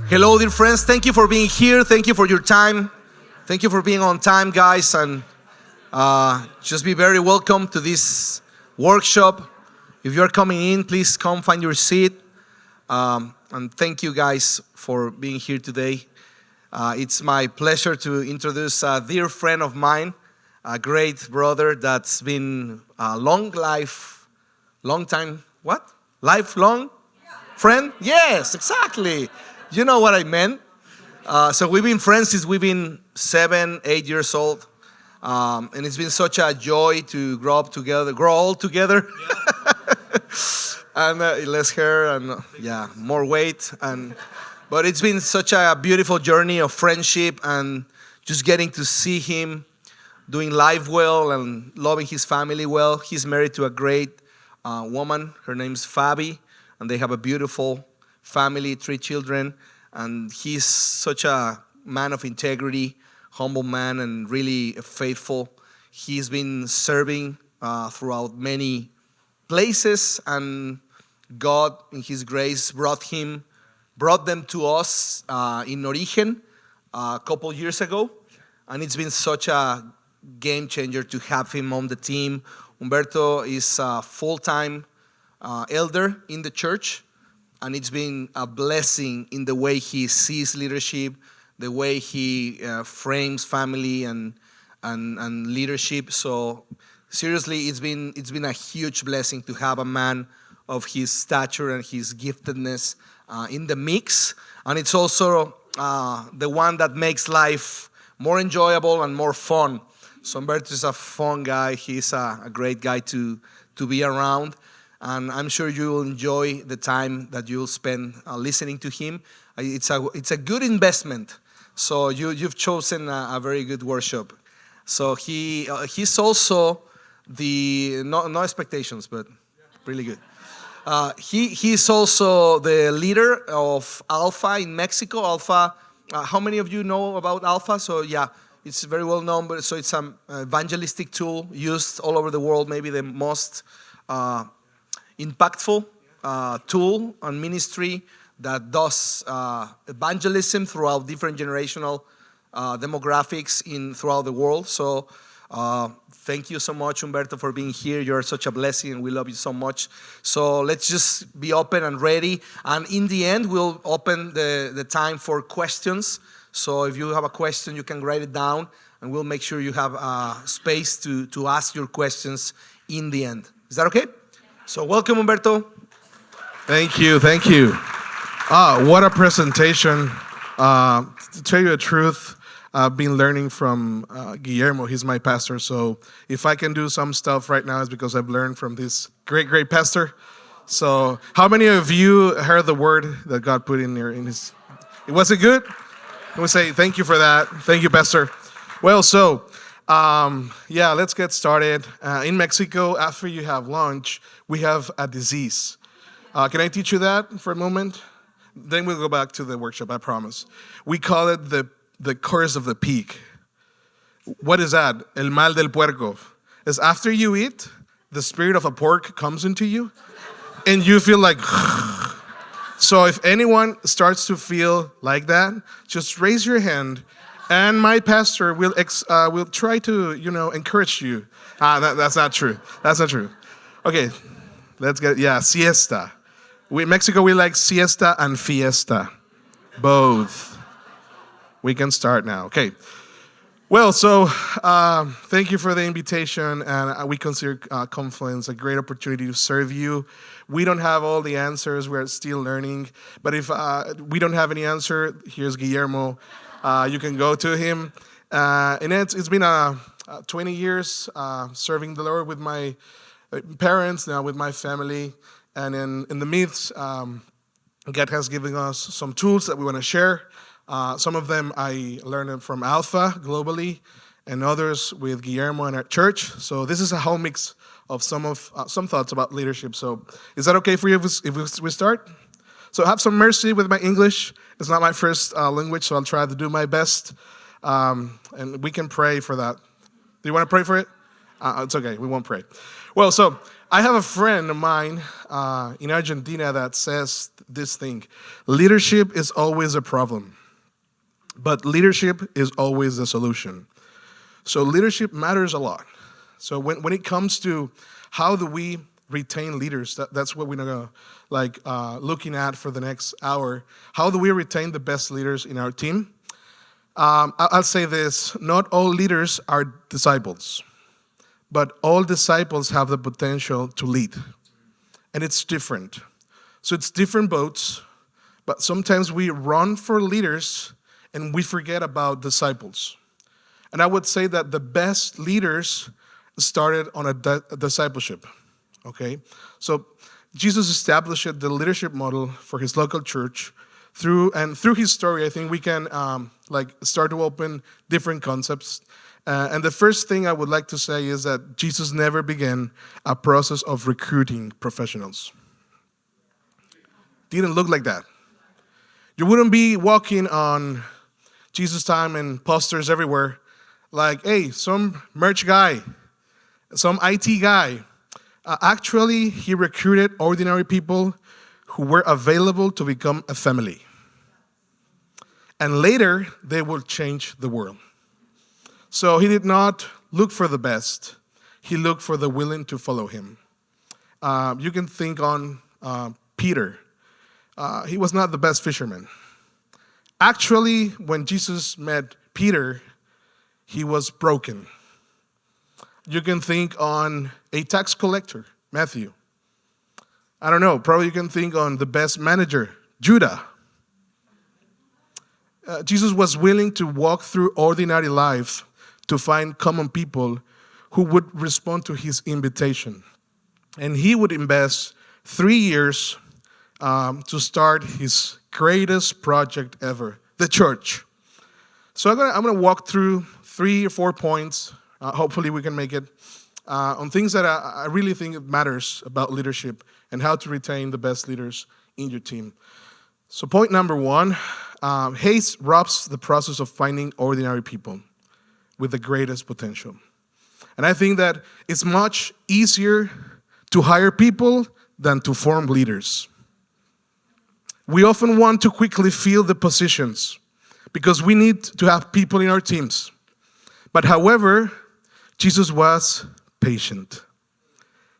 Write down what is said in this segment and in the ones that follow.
Hello, dear friends. Thank you for being here. Thank you for your time. Thank you for being on time, guys. And just be very welcome to this workshop. If you're coming in, please come find your seat. And thank you, guys, for being here today. It's my pleasure to introduce a dear friend of mine, a great brother that's been a long time, what? Lifelong friend? Yes, exactly. You know what I meant. So we've been friends since we've been 7, 8 years old. And it's been such a joy to grow old together. And less hair and more weight. But it's been such a beautiful journey of friendship and just getting to see him doing life well and loving his family well. He's married to a great woman. Her name's Fabi. And they have a beautiful family, 3 children, and he's such a man of integrity, humble man, and really faithful. He's been serving throughout many places, and God, in His grace, brought them to us in Origen a couple years ago, and it's been such a game changer to have him on the team. Humberto is a full-time elder in the church, and it's been a blessing in the way he sees leadership, the way he frames family and leadership. So seriously, it's been a huge blessing to have a man of his stature and his giftedness in the mix, and it's also the one that makes life more enjoyable and more fun. So Humberto is a fun guy. He's a great guy to be around. And I'm sure you will enjoy the time that you'll spend listening to him. It's a good investment. So you've chosen a very good workshop. So he's also the no expectations, but really good. He's also the leader of Alpha in Mexico. Alpha. How many of you know about Alpha? So it's very well known. But so it's an evangelistic tool used all over the world. Maybe the most impactful tool on ministry that does evangelism throughout different generational demographics throughout the world. So thank you so much, Humberto, for being here. You're such a blessing, and we love you so much. So let's just be open and ready. And in the end, we'll open the time for questions. So if you have a question, you can write it down, and we'll make sure you have space to ask your questions in the end. Is that okay? So welcome, Humberto. Thank you. What a presentation. To tell you the truth, I've been learning from Guillermo. He's my pastor. So if I can do some stuff right now, it's because I've learned from this great pastor. So how many of you heard the word that God put in there? Was it good? I would say thank you for that. Thank you, Pastor. Well, so let's get started. In Mexico, after you have lunch, we have a disease. Can I teach you that for a moment? Then we'll go back to the workshop, I promise. We call it the curse of the pig. What is that? El mal del puerco. It's after you eat, the spirit of a pork comes into you, and you feel like... So if anyone starts to feel like that, just raise your hand, and my pastor will try to, encourage you. That's not true. That's not true. Okay, let's get, siesta. In Mexico, we like siesta and fiesta. Both. We can start now. Okay. Well, so thank you for the invitation, and we consider Confluence a great opportunity to serve you. We don't have all the answers. We're still learning. But if we don't have any answer, here's Guillermo. You can go to him. And it's been 20 years serving the Lord with my parents, now with my family. And in the midst, God has given us some tools that we want to share. Some of them I learned from Alpha globally, and others with Guillermo and our church. So this is a whole mix of some thoughts about leadership. So is that okay for you if we start? So have some mercy with my English. It's not my first language, so I'll try to do my best. And we can pray for that. Do you want to pray for it? It's okay. We won't pray. Well, so I have a friend of mine in Argentina that says this thing: leadership is always a problem, but leadership is always the solution. So leadership matters a lot. So when it comes to how do we retain leaders, that's what we're gonna looking at for the next hour. How do we retain the best leaders in our team? I'll say this: not all leaders are disciples, but all disciples have the potential to lead, and it's different. So it's different boats, but sometimes we run for leaders and we forget about disciples. And I would say that the best leaders started on a discipleship. Okay, so Jesus established the leadership model for his local church. Through his story, I think we can start to open different concepts. And the first thing I would like to say is that Jesus never began a process of recruiting professionals. Didn't look like that. You wouldn't be walking on Jesus' time and posters everywhere like, hey, some merch guy, some IT guy. Actually, he recruited ordinary people who were available to become a family. And later, they will change the world. So he did not look for the best. He looked for the willing to follow him. You can think on Peter. He was not the best fisherman. Actually, when Jesus met Peter, he was broken. You can think on a tax collector, Matthew. I don't know, probably you can think on the best manager, Judah. Jesus was willing to walk through ordinary life to find common people who would respond to his invitation. And he would invest 3 years to start his greatest project ever, the church. So I'm gonna walk through 3 or 4 points. Hopefully we can make it on things that I really think it matters about leadership and how to retain the best leaders in your team. So point number 1, haste robs the process of finding ordinary people with the greatest potential. And I think that it's much easier to hire people than to form leaders. We often want to quickly fill the positions because we need to have people in our teams. But however, Jesus was patient.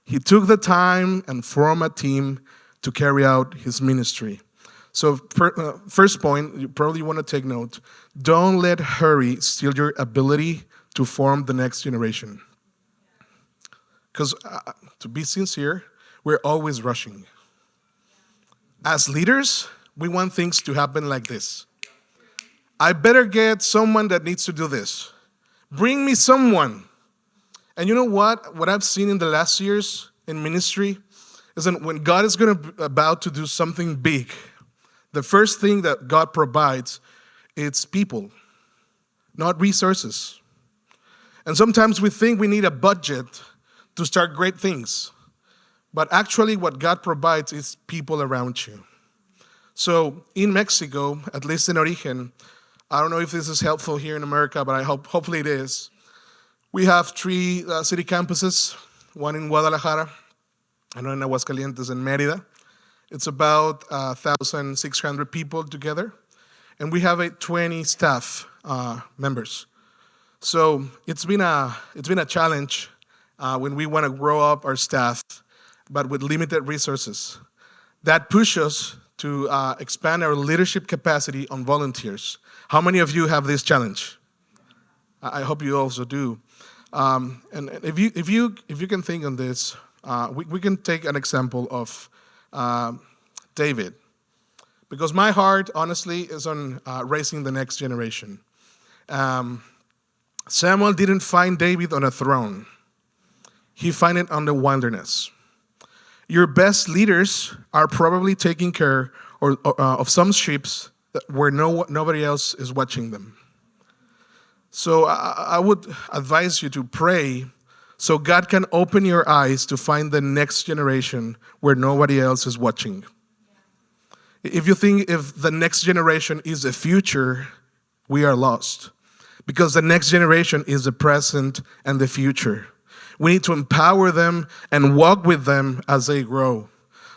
He took the time and formed a team to carry out his ministry. So first point, you probably want to take note. Don't let hurry steal your ability to form the next generation. Because to be sincere, we're always rushing. As leaders, we want things to happen like this. I better get someone that needs to do this. Bring me someone. And you know what? What I've seen in the last years in ministry is that when God is about to do something big, the first thing that God provides, it's people, not resources. And sometimes we think we need a budget to start great things. But actually what God provides is people around you. So in Mexico, at least in Origen, I don't know if this is helpful here in America, but hopefully it is. We have 3 city campuses, one in Guadalajara, and one in Aguascalientes and Mérida. It's about 1,600 people together, and we have 20 staff members. So it's been a challenge when we want to grow up our staff, but with limited resources. That pushes us to expand our leadership capacity on volunteers. How many of you have this challenge? I hope you also do. And if you can think on this, we can take an example of David, because my heart, honestly, is on raising the next generation. Samuel didn't find David on a throne. He found it on the wilderness. Your best leaders are probably taking care of some sheep where nobody else is watching them. So I would advise you to pray so God can open your eyes to find the next generation where nobody else is watching. If you think if the next generation is the future, we are lost. Because the next generation is the present and the future. We need to empower them and walk with them as they grow.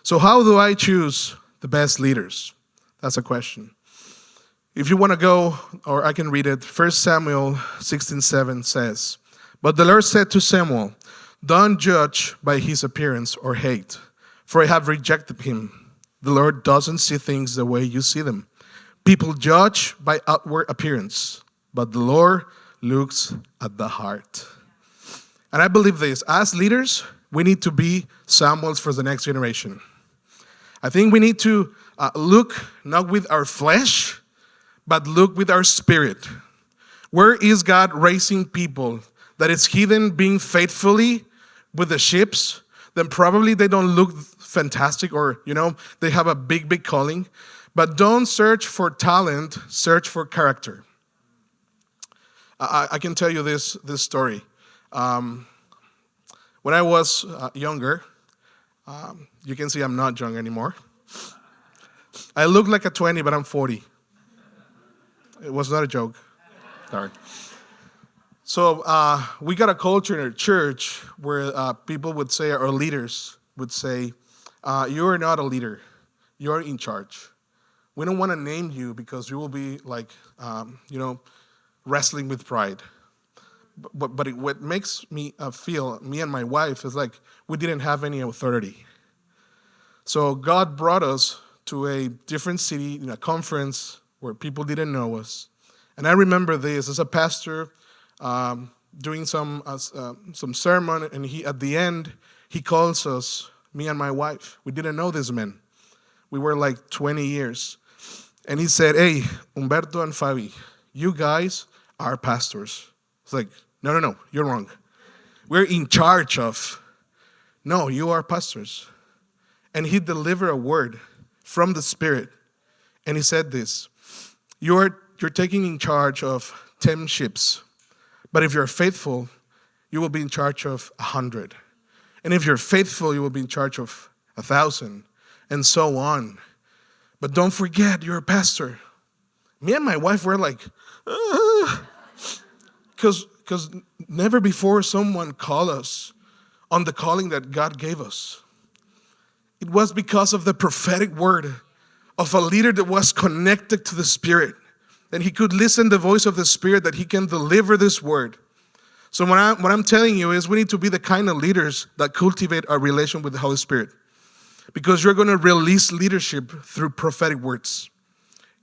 So how do I choose the best leaders? That's a question. If you want to go, or I can read it, 1 Samuel 16:7 says, "But the Lord said to Samuel, don't judge by his appearance or hate, for I have rejected him. The Lord doesn't see things the way you see them. People judge by outward appearance, but the Lord looks at the heart." And I believe this. As leaders, we need to be Samuels for the next generation. I think we need to look not with our flesh, but look with our spirit. Where is God raising people that is hidden being faithfully with the ships? Then probably they don't look fantastic, or they have a big calling. But don't search for talent, search for character. I can tell you this story. When I was younger, you can see I'm not young anymore. I look like a 20, but I'm 40. It was not a joke. Sorry. So we got a culture in our church where people would say, our leaders would say, you're not a leader. You're in charge. We don't want to name you because you will be like, wrestling with pride. But what makes me feel, me and my wife, is like we didn't have any authority. So God brought us to a different city in a conference where people didn't know us. And I remember this as a pastor doing some sermon, and at the end, he calls us, me and my wife. We didn't know this man. We were like 20 years. And he said, "Hey, Humberto and Fabi, you guys are pastors." It's like, no, you're wrong. We're in charge of. No, you are pastors. And he delivered a word from the Spirit. And he said this: You're taking in charge of 10 ships. But if you're faithful, you will be in charge of 100. And if you're faithful, you will be in charge of 1,000, and so on. But don't forget, you're a pastor. Me and my wife were like, because never before someone called us on the calling that God gave us. It was because of the prophetic word of a leader that was connected to the Spirit, that he could listen the voice of the Spirit, that he can deliver this word. So what I'm telling you is we need to be the kind of leaders that cultivate our relation with the Holy Spirit, because you're going to release leadership through prophetic words.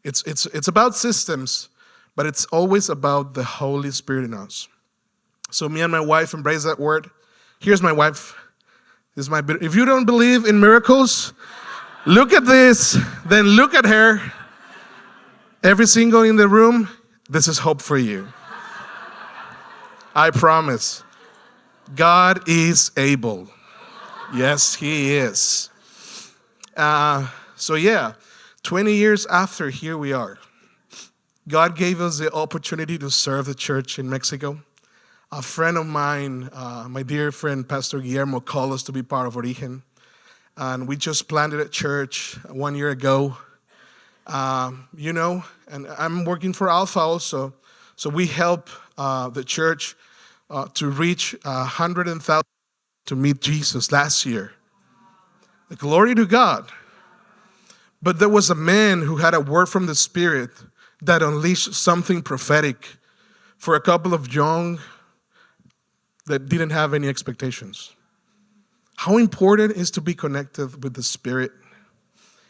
It's about systems, but it's always about the Holy Spirit in us. So me and my wife embrace that word. Here's my wife. If you don't believe in miracles, look at this, then look at her. Every single in the room, this is hope for you. I promise. God is able. Yes, He is. 20 years after, here we are. God gave us the opportunity to serve the church in Mexico. A friend of mine, my dear friend, Pastor Guillermo, called us to be part of Origen. And we just planted a church 1 year ago. And I'm working for Alpha also. So we help the church to reach 100,000 to meet Jesus last year. Glory to God. But there was a man who had a word from the Spirit that unleashed something prophetic for a couple of young that didn't have any expectations. How important it is to be connected with the Spirit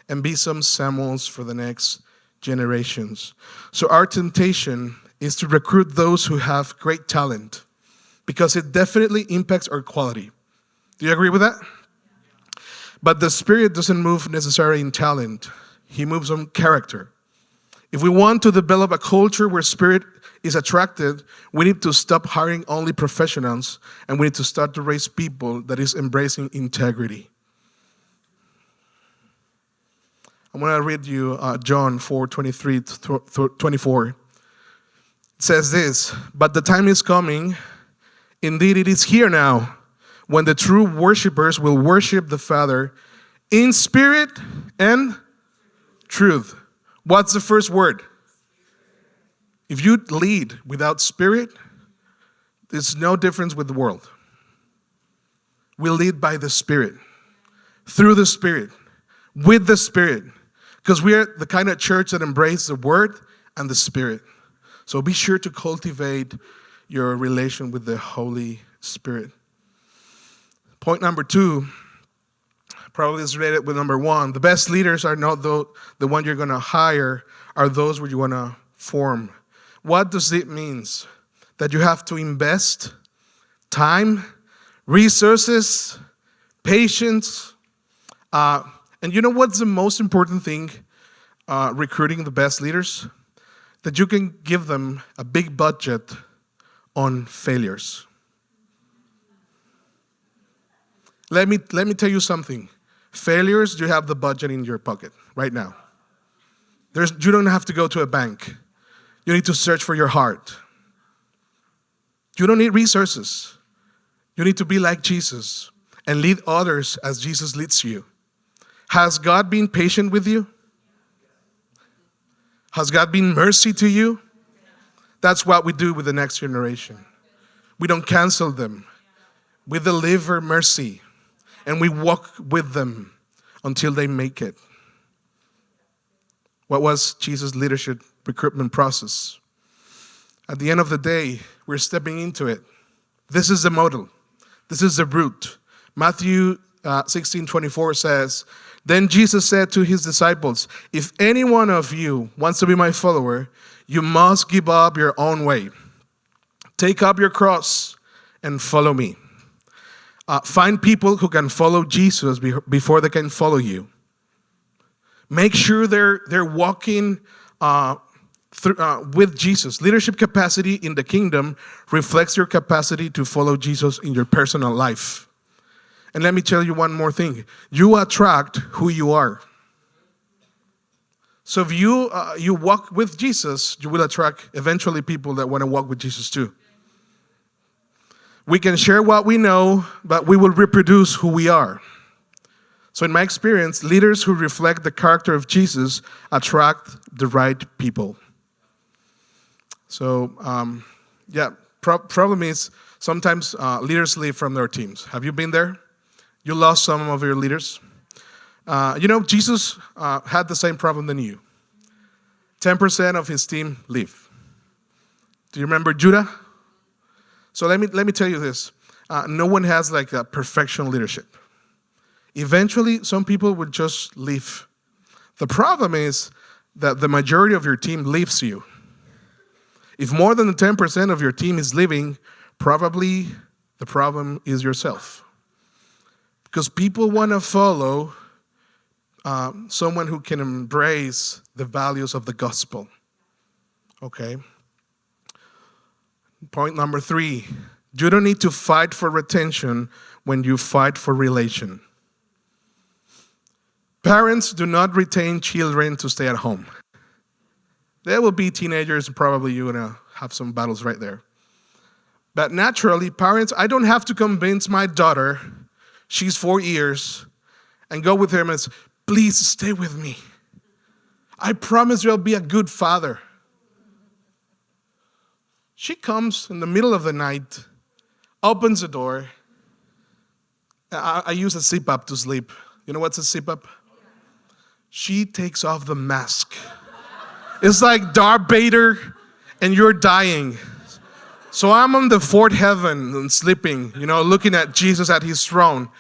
and be some Samuels for the next generations. So our temptation is to recruit those who have great talent, because it definitely impacts our quality. Do you agree with that? But the Spirit doesn't move necessarily in talent. He moves on character. If we want to develop a culture where Spirit is attracted, we need to stop hiring only professionals, and we need to start to raise people that is embracing integrity. I'm going to read you John 4:23-24. It says this: "But the time is coming, indeed it is here now, when the true worshipers will worship the Father in spirit and truth." What's the first word? If you lead without Spirit, there's no difference with the world. We lead by the Spirit, through the Spirit, with the Spirit, because we are the kind of church that embraces the Word and the Spirit. So be sure to cultivate your relation with the Holy Spirit. Point number 2, probably is related with number 1. The best leaders are not the one you're going to hire, are those where you want to form. What does it mean? That you have to invest time, resources, patience. And you know what's the most important thing recruiting the best leaders? That you can give them a big budget on failures. Let me tell you something. Failures, you have the budget in your pocket right now. You don't have to go to a bank. You need to search for your heart. You don't need resources. You need to be like Jesus and lead others as Jesus leads you. Has God been patient with you? Has God been mercy to you? That's what we do with the next generation. We don't cancel them. We deliver mercy and we walk with them until they make it. What was Jesus' leadership recruitment process? At the end of the day, we're stepping into it. This is the model. This is the root. Matthew 16:24 says, "Then Jesus said to his disciples, if any one of you wants to be my follower, you must give up your own way. Take up your cross and follow me." Find people who can follow Jesus before they can follow you. Make sure they're walking with Jesus. Leadership capacity in the kingdom reflects your capacity to follow Jesus in your personal life. And let me tell you one more thing. You attract who you are. So if you walk with Jesus, you will attract eventually people that want to walk with Jesus too. We can share what we know, but we will reproduce who we are. So in my experience, leaders who reflect the character of Jesus attract the right people. So, problem is sometimes leaders leave from their teams. Have you been there? You lost some of your leaders. Jesus had the same problem than you. 10% of his team leave. Do you remember Judah? So let me tell you this. No one has like a perfection leadership. Eventually, some people would just leave. The problem is that the majority of your team leaves you. If more than 10% of your team is leaving, probably the problem is yourself. Because people want to follow someone who can embrace the values of the gospel. Okay? Point number 3. You don't need to fight for retention when you fight for relation. Parents do not retain children to stay at home. There will be teenagers, and probably you're going to have some battles right there. But naturally, parents, I don't have to convince my daughter, she's 4 years, and go with her and say, please stay with me. I promise you'll be a good father. She comes in the middle of the night, opens the door. I use a CPAP to sleep. You know what's a CPAP? She takes off the mask. It's like Darth Vader and you're dying. So I'm on the fourth heaven and sleeping, looking at Jesus at his throne.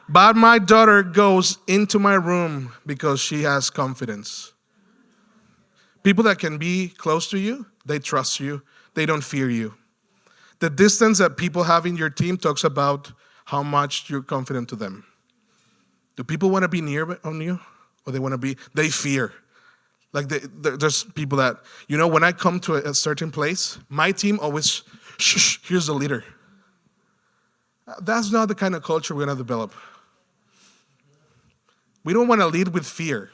But my daughter goes into my room because she has confidence. People that can be close to you, they trust you. They don't fear you. The distance that people have in your team talks about how much you're confident to them. Do people want to be near on you? Or they fear. Like there's people that, when I come to a certain place, my team always, shh, here's the leader. That's not the kind of culture we're going to develop. We don't want to lead with fear.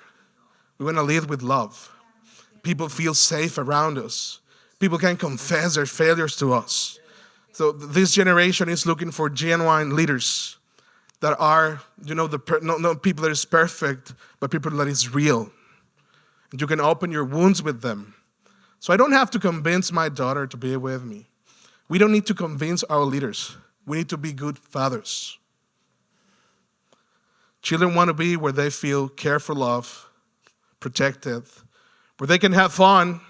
We want to lead with love. People feel safe around us. People can confess their failures to us. So this generation is looking for genuine leaders that are, not people that is perfect, but people that is real. And you can open your wounds with them. So I don't have to convince my daughter to be with me. We don't need to convince our leaders. We need to be good fathers. Children want to be where they feel cared for, love, protected, where they can have fun.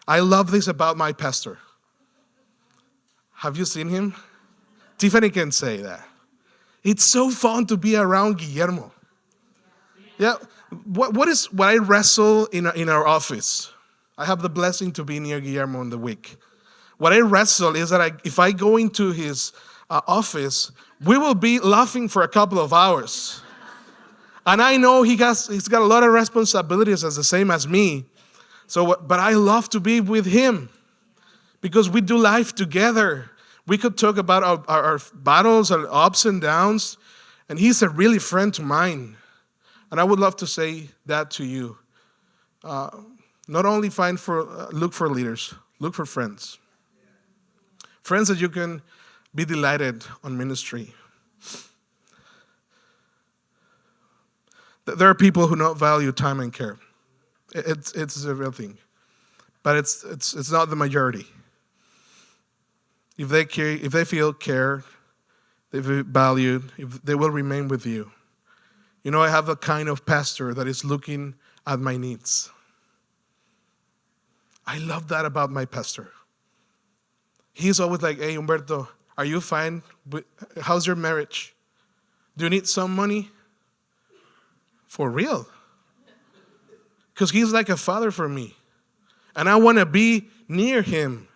I love this about my pastor. Have you seen him? Tiffany can say that. It's so fun to be around Guillermo. Yeah, what I wrestle in our office? I have the blessing to be near Guillermo in the week. What I wrestle is that if I go into his office, we will be laughing for a couple of hours. And I know he's got a lot of responsibilities as the same as me. But I love to be with him because we do life together. We could talk about our battles, our ups and downs, and he's a really friend to mine. And I would love to say that to you. Not only look for leaders, look for friends. Friends that you can be delighted on ministry. There are people who don't value time and care. It's a real thing, but it's not the majority. If they care, if they feel cared, they feel valued, if they will remain with you. You know, I have a kind of pastor that is looking at my needs. I love that about my pastor. He's always like, "Hey, Humberto, are you fine? How's your marriage? Do you need some money?" For real. Because he's like a father for me. And I want to be near him.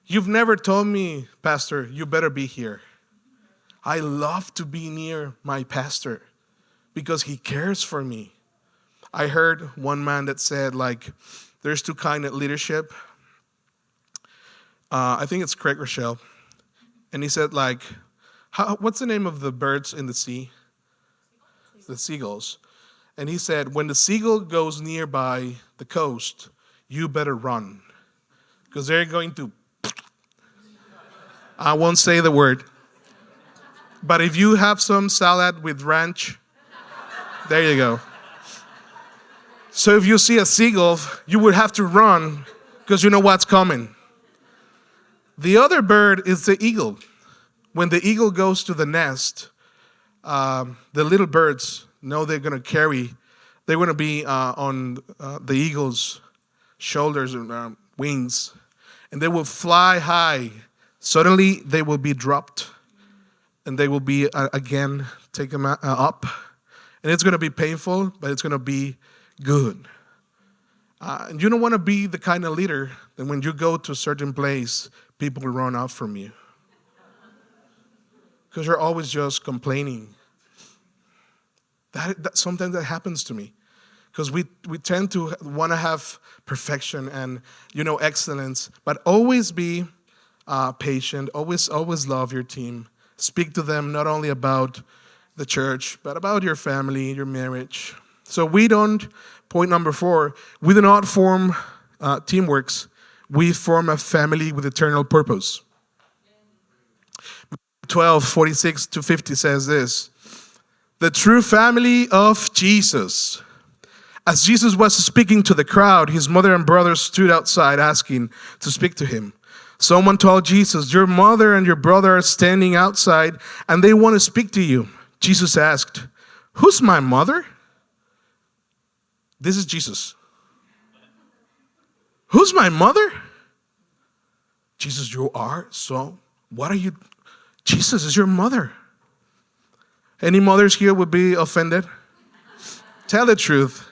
You've never told me, Pastor, you better be here. I love to be near my pastor because he cares for me. I heard one man that said, there's two kinds of leadership. I think it's Craig Rochelle. And he said, what's the name of the birds in the sea? The seagulls. And he said, when the seagull goes nearby the coast, you better run. Because they're going to... I won't say the word. But if you have some salad with ranch, there you go. So if you see a seagull, you would have to run because you know what's coming. The other bird is the eagle. When the eagle goes to the nest, the little birds know they're going to be on the eagle's shoulders and wings, and they will fly high. Suddenly, they will be dropped, and they will be again taken up. And it's going to be painful, but it's going to be good. And you don't want to be the kind of leader that when you go to a certain place, people will run out from you. Because you're always just complaining. That sometimes that happens to me. Because we tend to want to have perfection and, excellence. But always be patient. Always love your team. Speak to them not only about the church, but about your family, your marriage. So point number 4, we do not form teamworks. We form a family with eternal purpose. 12:46-50 says this. The true family of Jesus. As Jesus was speaking to the crowd, his mother and brothers stood outside asking to speak to him. Someone told Jesus, your mother and your brother are standing outside and they want to speak to you. Jesus asked, who's my mother? This is Jesus. Who's my mother? Jesus, you are? So what are you? Jesus is your mother. Any mothers here would be offended? Tell the truth.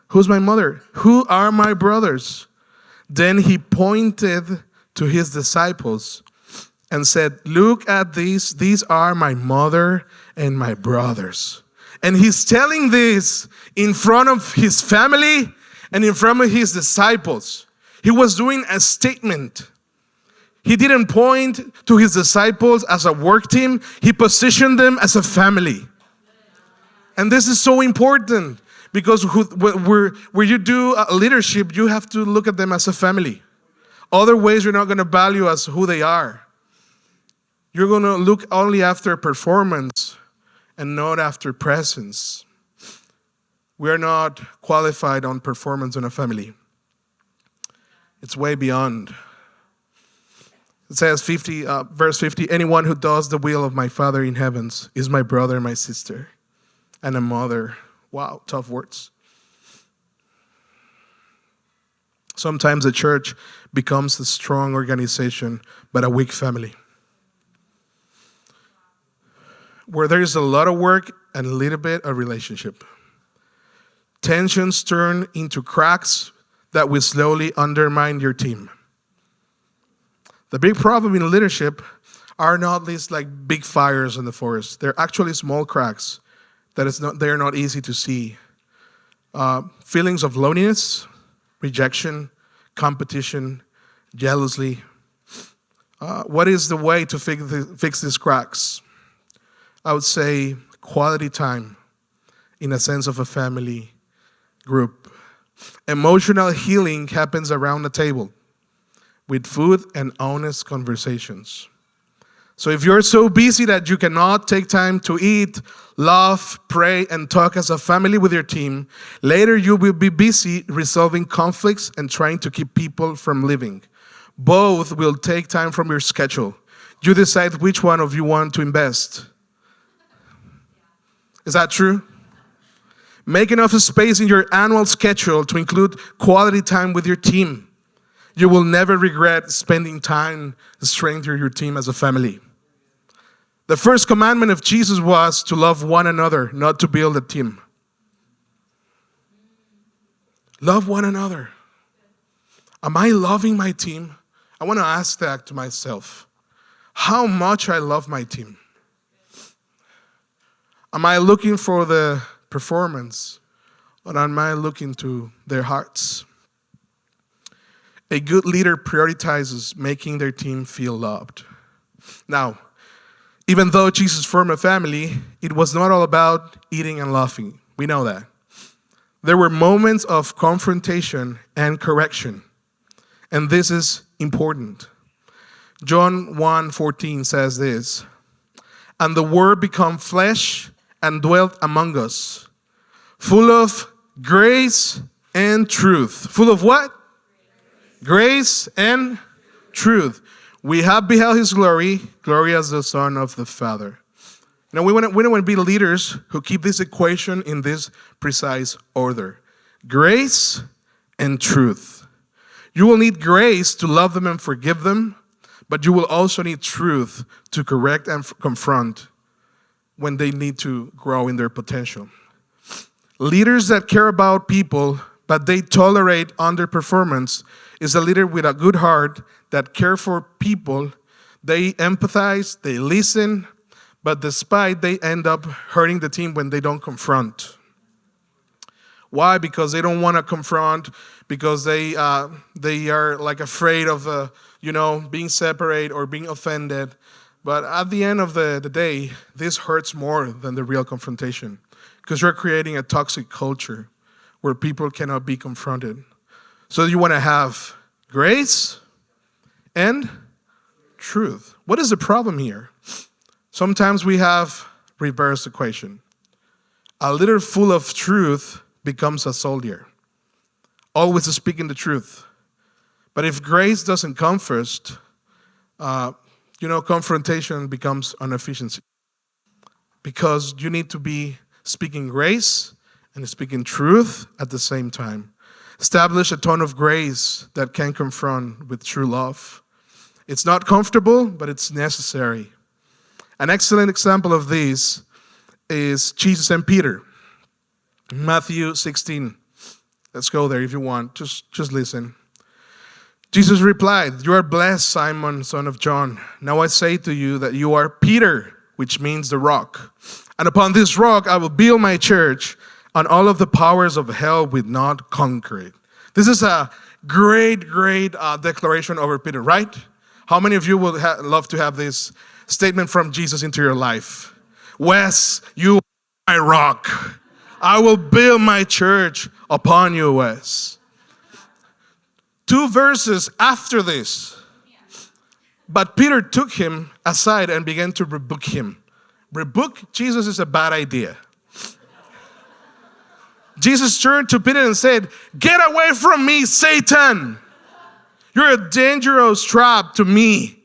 Who's my mother? Who are my brothers? Then he pointed to his disciples and said, look at these. These are my mother and my brothers. And he's telling this in front of his family and in front of his disciples. He was doing a statement. He didn't point to his disciples as a work team. He positioned them as a family. And this is so important because where you do leadership, you have to look at them as a family. Otherwise, you're not going to value as who they are. You're going to look only after performance and not after presence. We are not qualified on performance in a family. It's way beyond. It says verse 50, anyone who does the will of my Father in heavens is my brother, my sister, and a mother. Wow, tough words. Sometimes the church becomes a strong organization, but a weak family. Where there is a lot of work and a little bit of relationship. Tensions turn into cracks that will slowly undermine your team. The big problem in leadership are not these like big fires in the forest. They're actually small cracks they're not easy to see. Feelings of loneliness, rejection, competition, jealousy. What is the way to fix these cracks? I would say quality time in a sense of a family group. Emotional healing happens around the table with food and honest conversations. So if you're so busy that you cannot take time to eat, laugh, pray, and talk as a family with your team, later you will be busy resolving conflicts and trying to keep people from living. Both will take time from your schedule. You decide which one of you want to invest. Is that true? Make enough space in your annual schedule to include quality time with your team. You will never regret spending time to strengthen your team as a family. The first commandment of Jesus was to love one another, not to build a team. Love one another. Am I loving my team? I want to ask that to myself. How much I love my team. Am I looking for the performance, or am I looking to their hearts? A good leader prioritizes making their team feel loved. Now, even though Jesus formed a family, it was not all about eating and laughing. We know that. There were moments of confrontation and correction, and this is important. John 1:14 says this, and the Word became flesh and dwelt among us, full of grace and truth. Full of what? Grace and truth. We have beheld his glory, glory as the Son of the Father. Now we don't want to be leaders who keep this equation in this precise order. Grace and truth. You will need grace to love them and forgive them, but you will also need truth to correct and confront when they need to grow in their potential. Leaders that care about people, but they tolerate underperformance, is a leader with a good heart that care for people. They empathize, they listen, but despite they end up hurting the team when they don't confront. Why? Because they don't want to confront, because they are like afraid of being separate or being offended. But at the end of the day, this hurts more than the real confrontation, because you're creating a toxic culture where people cannot be confronted. So you want to have grace and truth. What is the problem here? Sometimes we have reverse equation. A leader full of truth becomes a soldier, always speaking the truth. But if grace doesn't come first, confrontation becomes an efficiency. Because you need to be speaking grace and speaking truth at the same time. Establish a tone of grace that can confront with true love. It's not comfortable, but it's necessary. An excellent example of this is Jesus and Peter. Matthew 16. Let's go there if you want. Just listen. Jesus replied, "You are blessed, Simon, son of John. Now I say to you that you are Peter, which means the rock. And upon this rock I will build my church, and all of the powers of hell will not conquer it." This is a great declaration over Peter, right? How many of you would love to have this statement from Jesus into your life? Wes, you are my rock. I will build my church upon you, Wes. 2 verses after this. But Peter took him aside and began to rebuke him. Rebuke Jesus is a bad idea. Jesus turned to Peter and said, "Get away from me, Satan. You're a dangerous trap to me.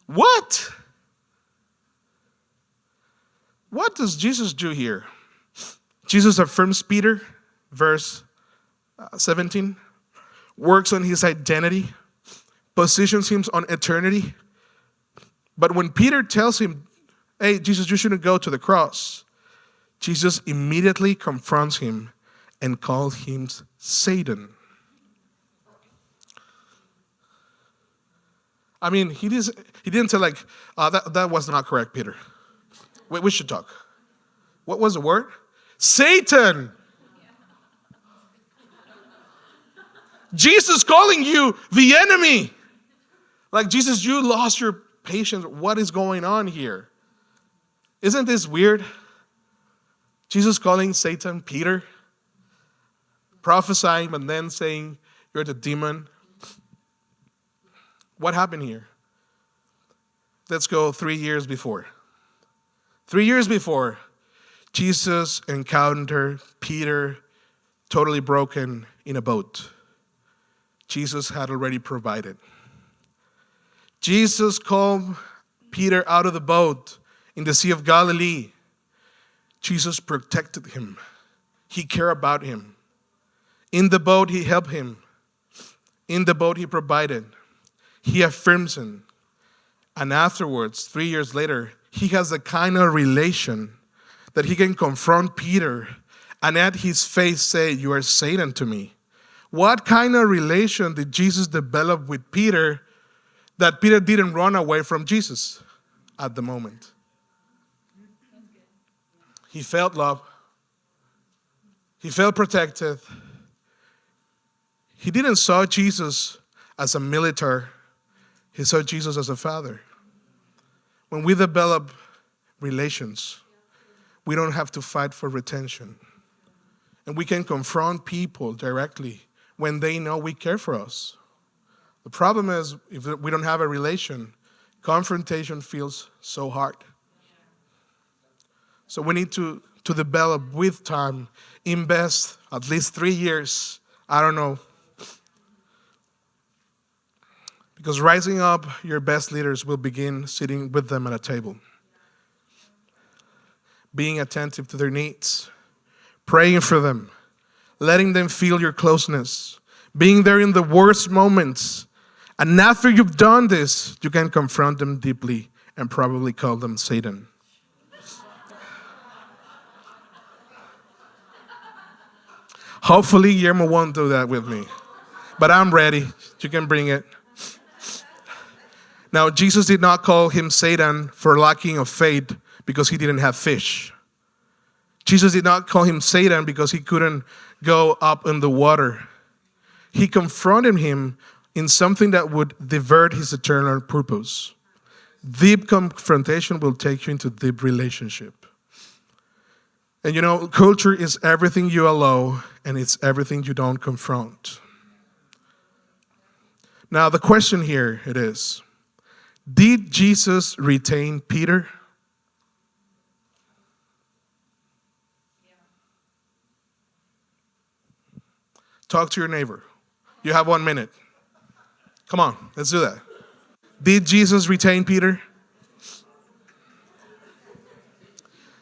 What? What does Jesus do here? Jesus affirms Peter, verse 17, works on his identity, positions him on eternity. But when Peter tells him, hey, Jesus, you shouldn't go to the cross, Jesus immediately confronts him and calls him Satan. I mean, he didn't say like, that was not correct, Peter. We should talk. What was the word? Satan. Jesus calling you the enemy. Like, Jesus, you lost your patience. What is going on here? Isn't this weird? Jesus calling Satan Peter, prophesying, and then saying, you're the demon. What happened here? Let's go 3 years before. 3 years before, Jesus encountered Peter totally broken in a boat. Jesus had already provided. Jesus called Peter out of the boat in the Sea of Galilee. Jesus protected him. He cared about him. In the boat, he helped him. In the boat, he provided. He affirms him. And afterwards, 3 years later, he has the kind of relation that he can confront Peter and at his face say, you are Satan to me. What kind of relation did Jesus develop with Peter that Peter didn't run away from Jesus at the moment? He felt love. He felt protected. He didn't saw Jesus as a military. He saw Jesus as a father. When we develop relations, we don't have to fight for retention. And we can confront people directly when they know we care for us. The problem is, if we don't have a relation, confrontation feels so hard. So we need to develop with time, invest at least 3 years, I don't know. Because rising up, your best leaders will begin sitting with them at a table, being attentive to their needs, praying for them, letting them feel your closeness, being there in the worst moments. And after you've done this, you can confront them deeply and probably call them Satan. Hopefully, Guillermo won't do that with me. But I'm ready. You can bring it. Now, Jesus did not call him Satan for lacking of faith because he didn't have fish. Jesus did not call him Satan because he couldn't go up in the water. He confronted him in something that would divert his eternal purpose. Deep confrontation will take you into deep relationship. And you know, culture is everything you allow, and it's everything you don't confront. Now, the question here it is, did Jesus retain Peter? Talk to your neighbor. You have 1 minute. Come on, let's do that. Did Jesus retain Peter?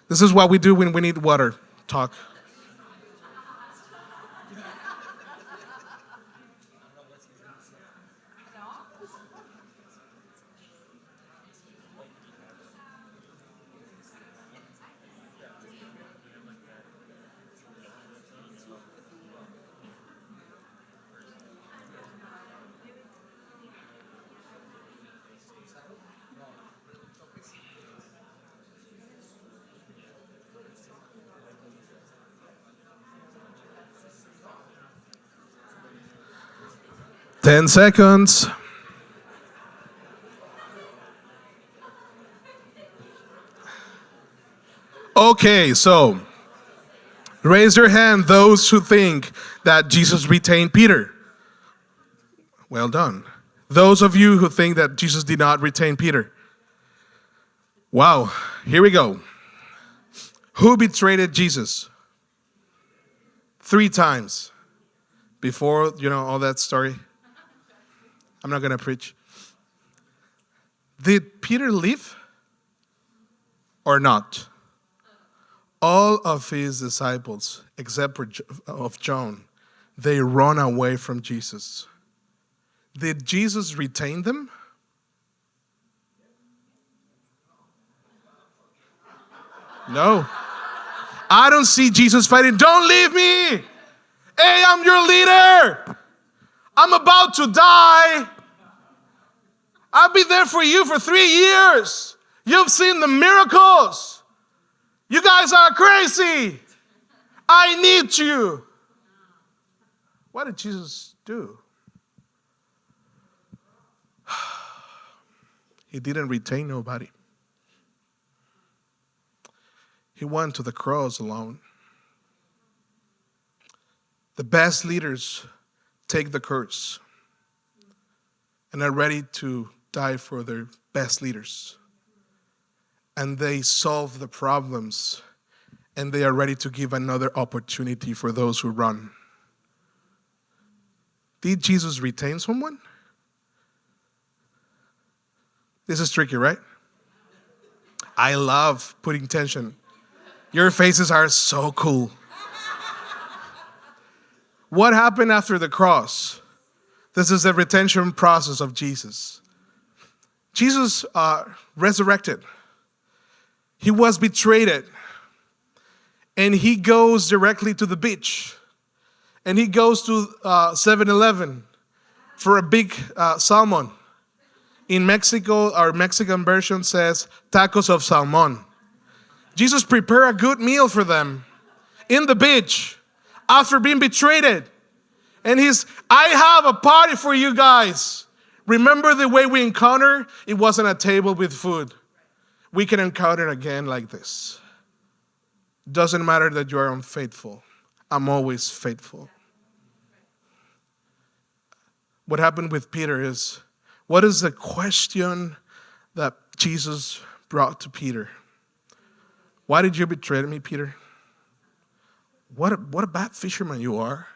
This is what we do when we need water. Talk. Ten seconds. Okay, so raise your hand those who think that Jesus retained Peter. Well done. Those of you who think that Jesus did not retain Peter. Wow, here we go. Who betrayed Jesus? 3 times. Before, all that story. I'm not going to preach. Did Peter leave or not? All of his disciples, except for of John, they run away from Jesus. Did Jesus retain them? No. I don't see Jesus fighting. Don't leave me. Hey, I'm your leader. I'm about to die. I'll be there for you for 3 years. You've seen the miracles. You guys are crazy. I need you. What did Jesus do? He didn't retain nobody. He went to the cross alone. The best leaders take the curse and are ready to die for their best leaders. And they solve the problems, and they are ready to give another opportunity for those who run. Did Jesus retain someone? This is tricky, right? I love putting tension. Your faces are so cool. What happened after the cross? This is the retention process of Jesus. Jesus resurrected. He was betrayed. And he goes directly to the beach. And he goes to 7-Eleven for a big salmon. In Mexico, our Mexican version says tacos of salmon. Jesus prepared a good meal for them in the beach after being betrayed. And I have a party for you guys. Remember the way we encounter? It wasn't a table with food. We can encounter again like this. Doesn't matter that you are unfaithful. I'm always faithful. What happened with Peter is, what is the question that Jesus brought to Peter? Why did you betray me, Peter? What a bad fisherman you are.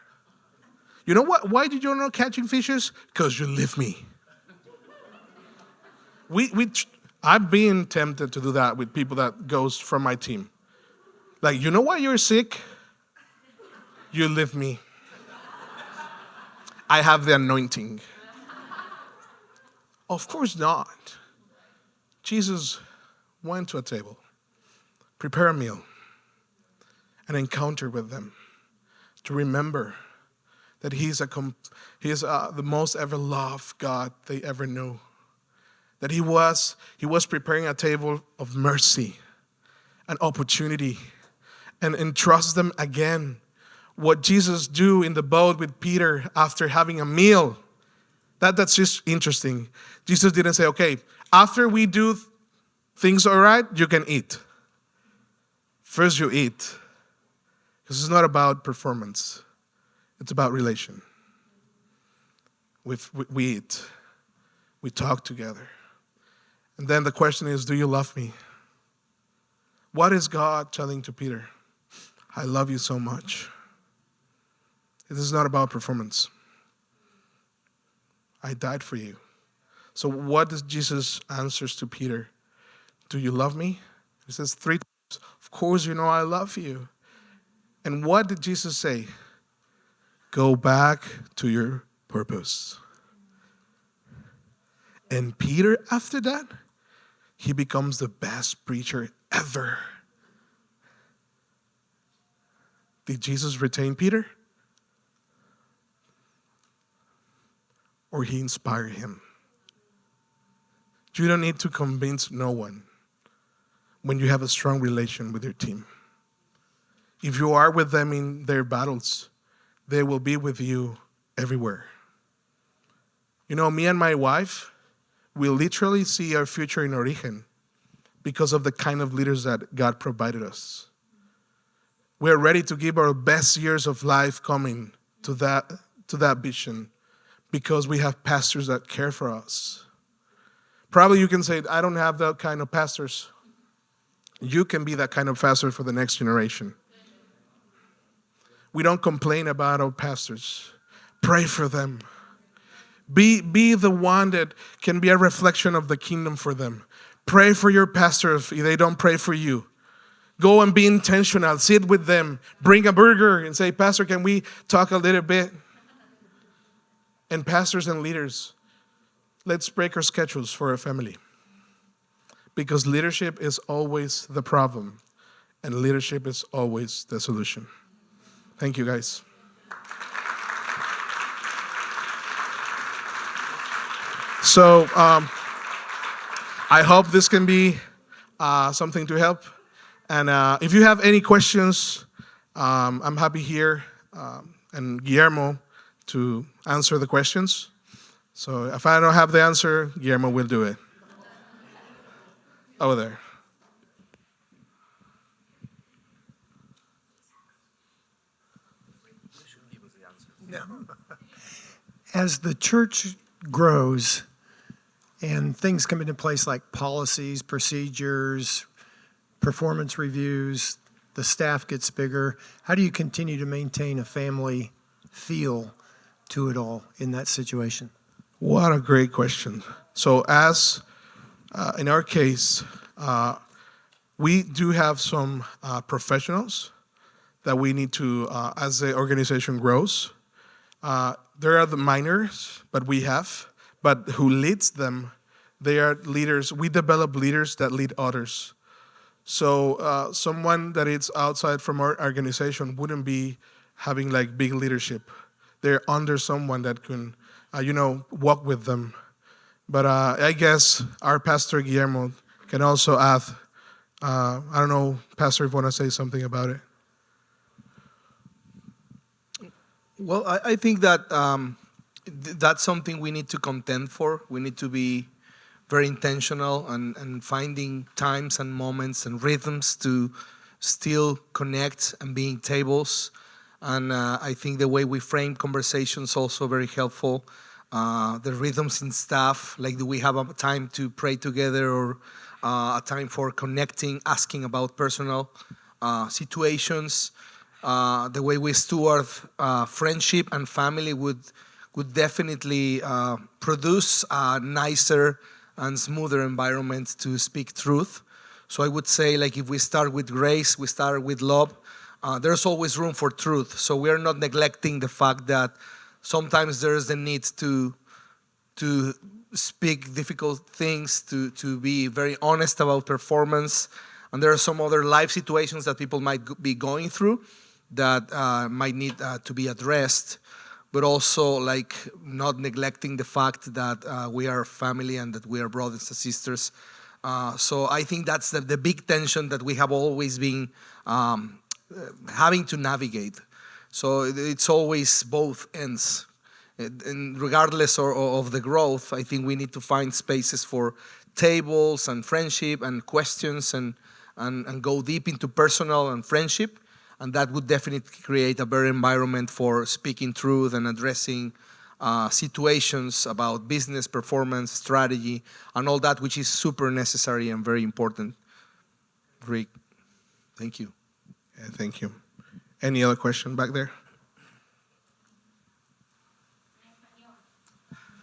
You know what? Why did you not catching fishes? Because you leave me. I've been tempted to do that with people that goes from my team. Like, you know why you're sick? You leave me. I have the anointing. Of course not. Jesus went to a table, prepared a meal, an encounter with them to remember that he is the most ever loved God they ever knew. That he was preparing a table of mercy, an opportunity, and entrust them again. What Jesus do in the boat with Peter after having a meal, that's just interesting. Jesus didn't say, okay, after we do things all right, you can eat. First you eat. This is not about performance. It's about relation. We eat. We talk together. And then the question is, do you love me? What is God telling to Peter? I love you so much. This is not about performance. I died for you. So what does Jesus answers to Peter? Do you love me? He says 3 times, of course you know I love you. And what did Jesus say? Go back to your purpose. And Peter, after that, he becomes the best preacher ever. Did Jesus retain Peter? Or he inspired him? You don't need to convince no one when you have a strong relation with your team. If you are with them in their battles, they will be with you everywhere. You know, me and my wife, we literally see our future in Origen because of the kind of leaders that God provided us. We're ready to give our best years of life coming to that vision because we have pastors that care for us. Probably you can say, I don't have that kind of pastors. You can be that kind of pastor for the next generation. We don't complain about our pastors. Pray for them. Be the one that can be a reflection of the kingdom for them. Pray for your pastor if they don't pray for you. Go and be intentional. Sit with them. Bring a burger and say, Pastor, can we talk a little bit? And pastors and leaders, let's break our schedules for our family. Because leadership is always the problem, and leadership is always the solution. Thank you, guys. So I hope this can be something to help. And if you have any questions, I'm happy here and Guillermo to answer the questions. So if I don't have the answer, Guillermo will do it. Over there. As the church grows and things come into place like policies, procedures, performance reviews, the staff gets bigger, how do you continue to maintain a family feel to it all in that situation? What a great question. So as in our case, we do have some professionals that we need to, as the organization grows. There are the minors, but who leads them, they are leaders. We develop leaders that lead others. So someone that is outside from our organization wouldn't be having like big leadership. They're under someone that can, walk with them. But I guess our pastor Guillermo can also add. I don't know, Pastor, if you want to say something about it. Well, I think that that's something we need to contend for. We need to be very intentional and finding times and moments and rhythms to still connect and being tables. And I think the way we frame conversations also very helpful. The rhythms in staff, like do we have a time to pray together or a time for connecting, asking about personal situations. The way we steward friendship and family would definitely produce a nicer and smoother environment to speak truth. So I would say, like, if we start with grace, we start with love, there's always room for truth. So we are not neglecting the fact that sometimes there is the need to speak difficult things, to be very honest about performance. And there are some other life situations that people might be going through that might need to be addressed, but also like not neglecting the fact that we are family and that we are brothers and sisters. So I think that's the big tension that we have always been having to navigate. So it's always both ends. And regardless of the growth, I think we need to find spaces for tables and friendship and questions and go deep into personal and friendship. And that would definitely create a better environment for speaking truth and addressing situations about business, performance, strategy, and all that, which is super necessary and very important. Rick, thank you. Yeah, thank you. Any other question back there?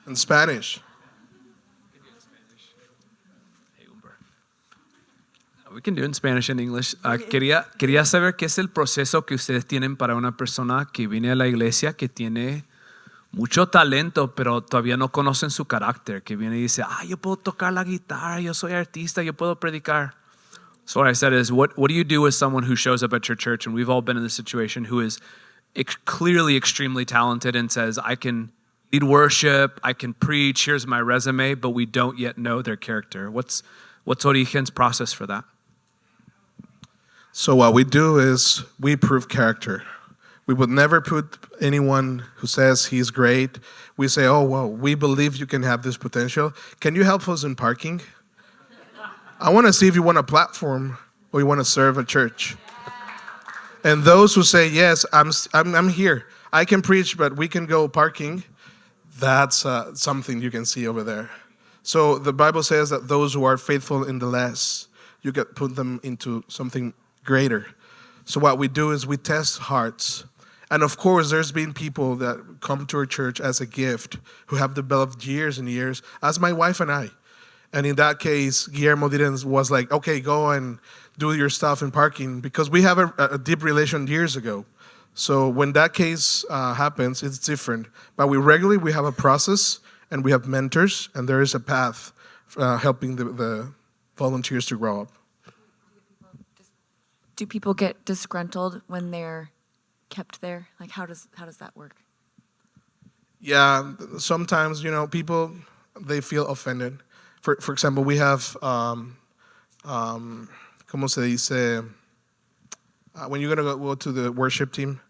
In Spanish. We can do it in Spanish and English. Quería saber qué es el proceso que ustedes tienen para una persona que viene a la iglesia que tiene mucho talento, pero todavía no conocen su carácter, que viene y dice, yo puedo tocar la guitarra, yo soy artista, yo puedo predicar. So what I said is, what do you do with someone who shows up at your church, and we've all been in this situation, who is clearly extremely talented and says, I can lead worship, I can preach, here's my resume, but we don't yet know their character. What's Origen's process for that? So what we do is we prove character. We would never put anyone who says he's great. We say, we believe you can have this potential. Can you help us in parking? I want to see if you want a platform or you want to serve a church. And those who say, yes, I'm here. I can preach, but we can go parking. That's something you can see over there. So the Bible says that those who are faithful in the less, you can put them into something greater. So what we do is we test hearts. And of course, there's been people that come to our church as a gift who have developed years and years, as my wife and I. And in that case, Guillermo was like, okay, go and do your stuff in parking, because we have a deep relation years ago. So when that case happens, it's different. But we have a process, and we have mentors, and there is a path helping the volunteers to grow up. Do people get disgruntled when they're kept there? Like, how does that work? Yeah, sometimes, people, they feel offended. For example, we have, ¿cómo se dice? When you're going to go to the worship team,